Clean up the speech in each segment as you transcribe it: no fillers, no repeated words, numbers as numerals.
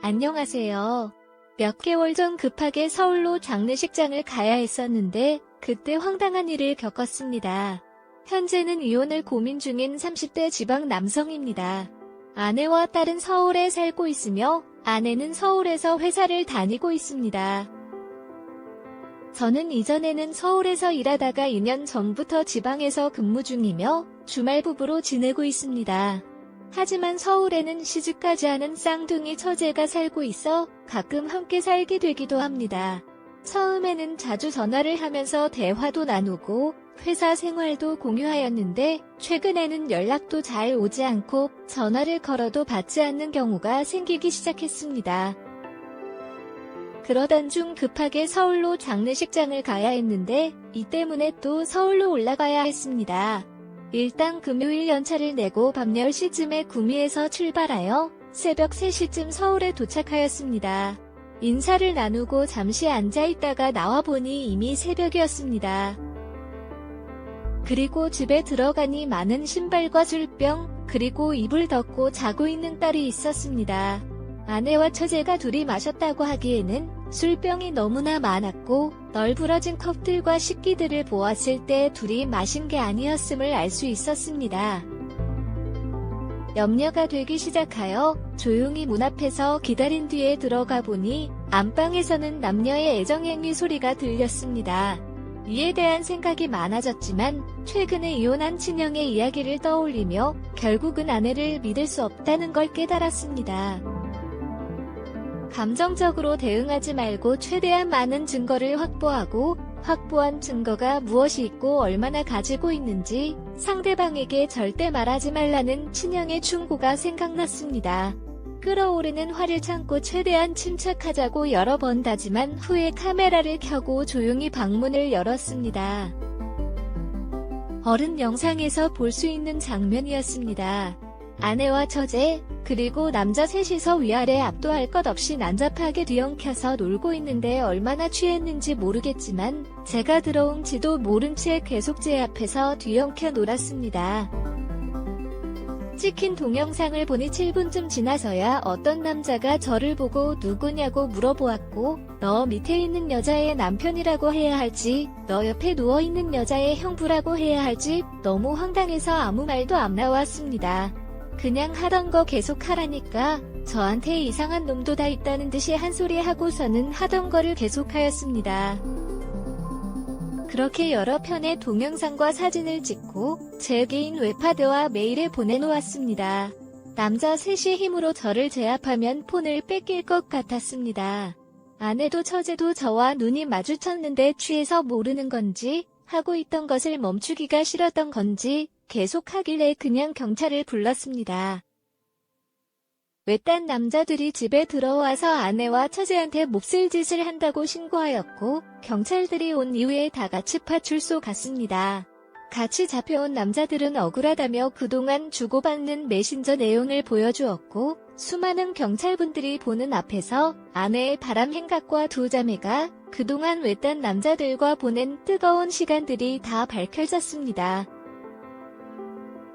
안녕하세요. 몇 개월 전 급하게 서울로 장례식장을 가야 했었는데 그때 황당한 일을 겪었습니다. 현재는 이혼을 고민 중인 30대 지방 남성입니다. 아내와 딸은 서울에 살고 있으며 아내는 서울에서 회사를 다니고 있습니다. 저는 이전에는 서울에서 일하다가 2년 전부터 지방에서 근무 중이며 주말 부부로 지내고 있습니다. 하지만 서울에는 시집가지 않은 쌍둥이 처제가 살고 있어 가끔 함께 살게 되기도 합니다. 처음에는 자주 전화를 하면서 대화도 나누고 회사 생활도 공유하였는데 최근에는 연락도 잘 오지 않고 전화를 걸어도 받지 않는 경우가 생기기 시작했습니다. 그러던 중 급하게 서울로 장례식장을 가야 했는데 이 때문에 또 서울로 올라가야 했습니다. 일단 금요일 연차를 내고 밤 10시쯤에 구미에서 출발하여 새벽 3시쯤 서울에 도착하였습니다. 인사를 나누고 잠시 앉아있다가 나와보니 이미 새벽이었습니다. 그리고 집에 들어가니 많은 신발과 술병, 그리고 이불 덮고 자고 있는 딸이 있었습니다. 아내와 처제가 둘이 마셨다고 하기에는 술병이 너무나 많았고 널브러진 컵들과 식기들을 보았을 때 둘이 마신 게 아니었음을 알 수 있었습니다. 염려가 되기 시작하여 조용히 문 앞에서 기다린 뒤에 들어가 보니 안방에서는 남녀의 애정행위 소리가 들렸습니다. 이에 대한 생각이 많아졌지만 최근에 이혼한 친형의 이야기를 떠올리며 결국은 아내를 믿을 수 없다는 걸 깨달았습니다. 감정적으로 대응하지 말고 최대한 많은 증거를 확보하고 확보한 증거가 무엇이 있고 얼마나 가지고 있는지 상대방에게 절대 말하지 말라는 친형의 충고가 생각났습니다. 끓어오르는 화를 참고 최대한 침착하자고 여러 번 다짐한 후에 카메라를 켜고 조용히 방문을 열었습니다. 어른 영상에서 볼 수 있는 장면이었습니다. 아내와 처제, 그리고 남자 셋이서 위아래 압도할 것 없이 난잡하게 뒤엉켜서 놀고 있는데 얼마나 취했는지 모르겠지만 제가 들어온 지도 모른 채 계속 제 앞에서 뒤엉켜 놀았습니다. 찍힌 동영상을 보니 7분쯤 지나서야 어떤 남자가 저를 보고 누구냐고 물어보았고 너 밑에 있는 여자의 남편이라고 해야 할지 너 옆에 누워있는 여자의 형부라고 해야 할지 너무 황당해서 아무 말도 안 나왔습니다. 그냥 하던 거 계속 하라니까 저한테 이상한 놈도 다 있다는 듯이 한 소리 하고서는 하던 거를 계속하였습니다. 그렇게 여러 편의 동영상과 사진을 찍고 제 개인 웹하드와 메일에 보내놓았습니다. 남자 셋이 힘으로 저를 제압하면 폰을 뺏길 것 같았습니다. 아내도 처제도 저와 눈이 마주쳤는데 취해서 모르는 건지 하고 있던 것을 멈추기가 싫었던 건지 계속하길래 그냥 경찰을 불렀습니다. 외딴 남자들이 집에 들어와서 아내와 처제한테 몹쓸 짓을 한다고 신고하였고 경찰들이 온 이후에 다 같이 파출소 갔습니다. 같이 잡혀온 남자들은 억울하다며 그동안 주고받는 메신저 내용을 보여주었고 수많은 경찰분들이 보는 앞에서 아내의 바람 행각과 두 자매가 그동안 외딴 남자들과 보낸 뜨거운 시간들이 다 밝혀졌습니다.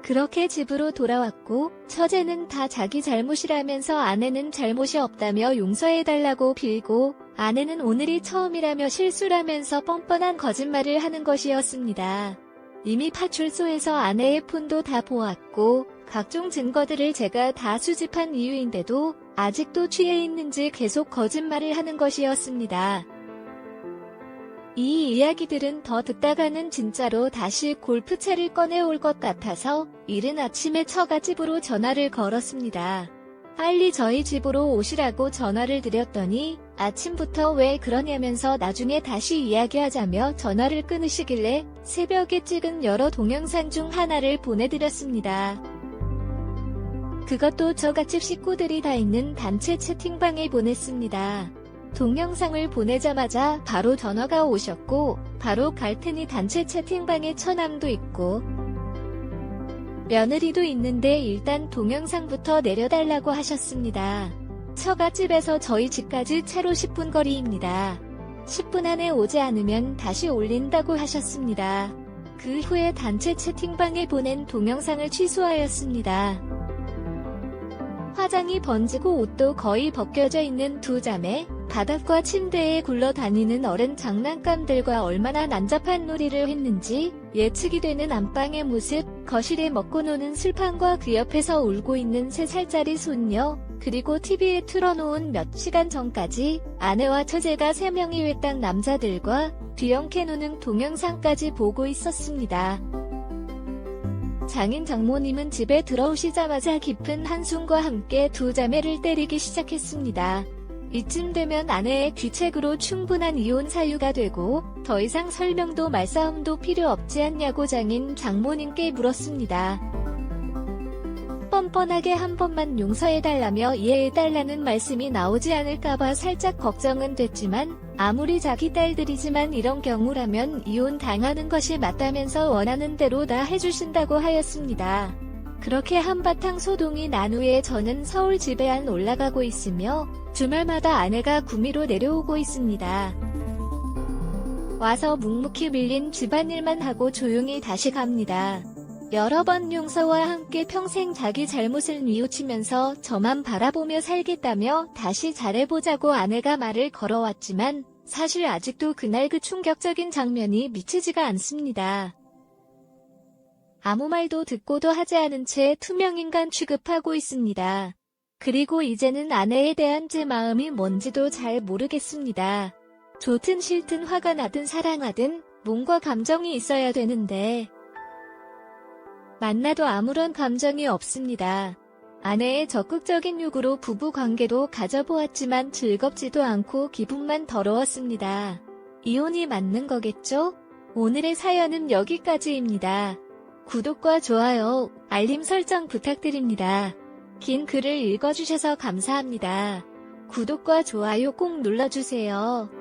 그렇게 집으로 돌아왔고 처제는 다 자기 잘못이라면서 아내는 잘못이 없다며 용서해달라고 빌고 아내는 오늘이 처음이라며 실수라면서 뻔뻔한 거짓말을 하는 것이었습니다. 이미 파출소에서 아내의 폰도 다 보았고 각종 증거들을 제가 다 수집한 이유인데도 아직도 취해 있는지 계속 거짓말을 하는 것이었습니다. 이 이야기들은 더 듣다가는 진짜로 다시 골프채를 꺼내올 것 같아서 이른 아침에 처가 집으로 전화를 걸었습니다. 빨리 저희 집으로 오시라고 전화를 드렸더니 아침부터 왜 그러냐면서 나중에 다시 이야기하자며 전화를 끊으시길래 새벽에 찍은 여러 동영상 중 하나를 보내드렸습니다. 그것도 저갓집 식구들이 다 있는 단체 채팅방에 보냈습니다. 동영상을 보내자마자 바로 전화가 오셨고 바로 갈 테니 단체 채팅방에 처남도 있고 며느리도 있는데 일단 동영상부터 내려달라고 하셨습니다. 처갓집에서 저희 집까지 차로 10분 거리입니다. 10분 안에 오지 않으면 다시 올린다고 하셨습니다. 그 후에 단체 채팅방에 보낸 동영상을 취소하였습니다. 화장이 번지고 옷도 거의 벗겨져 있는 두 자매, 바닥과 침대에 굴러다니는 어른 장난감들과 얼마나 난잡한 놀이를 했는지 예측이 되는 안방의 모습, 거실에 먹고 노는 술판과 그 옆에서 울고 있는 3살짜리 손녀, 그리고 TV에 틀어놓은 몇 시간 전까지 아내와 처제가 3명이 외딴 남자들과 뒤엉켜 노는 동영상까지 보고 있었습니다. 장인 장모님은 집에 들어오시자마자 깊은 한숨과 함께 두 자매를 때리기 시작했습니다. 이쯤 되면 아내의 귀책으로 충분한 이혼 사유가 되고 더 이상 설명도 말싸움도 필요 없지 않냐고 장인 장모님께 물었습니다. 뻔뻔하게 한 번만 용서해달라며 이해해달라는 말씀이 나오지 않을까봐 살짝 걱정은 됐지만 아무리 자기 딸들이지만 이런 경우라면 이혼 당하는 것이 맞다면서 원하는 대로 다 해주신다고 하였습니다. 그렇게 한바탕 소동이 난 후에 저는 서울 집에 안 올라가고 있으며 주말마다 아내가 구미로 내려오고 있습니다. 와서 묵묵히 밀린 집안일만 하고 조용히 다시 갑니다. 여러 번 용서와 함께 평생 자기 잘못을 뉘우치면서 저만 바라보며 살겠다며 다시 잘해보자고 아내가 말을 걸어왔지만 사실 아직도 그날 그 충격적인 장면이 미치지가 않습니다. 아무 말도 듣고도 하지 않은 채 투명인간 취급하고 있습니다. 그리고 이제는 아내에 대한 제 마음이 뭔지도 잘 모르겠습니다. 좋든 싫든 화가 나든 사랑하든 뭔가 감정이 있어야 되는데 만나도 아무런 감정이 없습니다. 아내의 적극적인 요구로 부부 관계도 가져보았지만 즐겁지도 않고 기분만 더러웠습니다. 이혼이 맞는 거겠죠? 오늘의 사연은 여기까지입니다. 구독과 좋아요, 알림 설정 부탁드립니다. 긴 글을 읽어주셔서 감사합니다. 구독과 좋아요 꼭 눌러주세요.